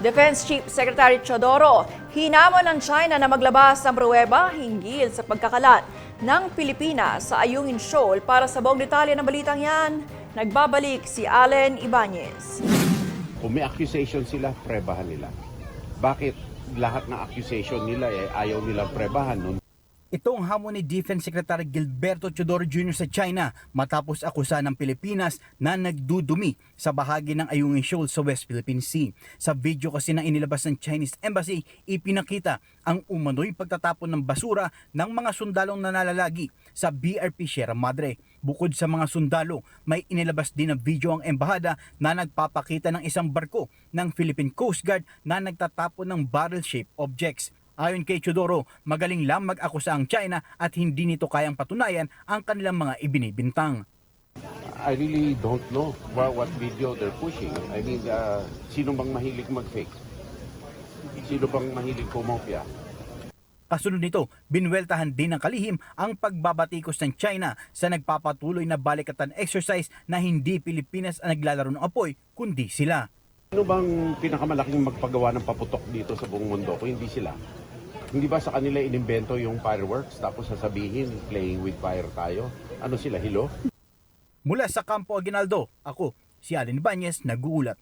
Defense Chief Secretary Teodoro, hinamon ng China na maglabas ng pruweba hinggil sa pagkakalat ng Pilipinas sa Ayungin Shoal. Para sa buong detalye ng balitang yan, nagbabalik si Allen Ibanez. Kung may accusation sila, prebahan nila. Bakit lahat ng accusation nila ayaw nilang prebahan nun? Ito ang hamon ni Defense Secretary Gilberto Teodoro Jr. sa China matapos akusa ng Pilipinas na nagdudumi sa bahagi ng Ayungin Shoal sa West Philippine Sea. Sa video kasi na inilabas ng Chinese Embassy, ipinakita ang umano'y pagtatapon ng basura ng mga sundalong nanlalagi sa BRP Sierra Madre. Bukod sa mga sundalo, may inilabas din na video ang embahada na nagpapakita ng isang barko ng Philippine Coast Guard na nagtatapon ng barrel-shaped objects. Ayon kay Teodoro, magaling lang mag-akusa ang China at hindi nito kayang patunayan ang kanilang mga ibinibintang. I really don't know what video they're pushing. I mean, sino bang mahilig mag-fake? Sino bang mahilig kumopya? Kasunod nito, binweltahan din ng kalihim ang pagbabatikos ng China sa nagpapatuloy na balikatan exercise na hindi Pilipinas ang naglalaro ng apoy, kundi sila. Sino bang pinakamalaking magpagawa ng paputok dito sa buong mundo kung hindi sila? Hindi ba sa kanila inimbento yung fireworks tapos sasabihin playing with fire tayo? Ano sila, hilo? Mula sa Campo Aguinaldo, ako si Allen Ibanez, nag-uulat.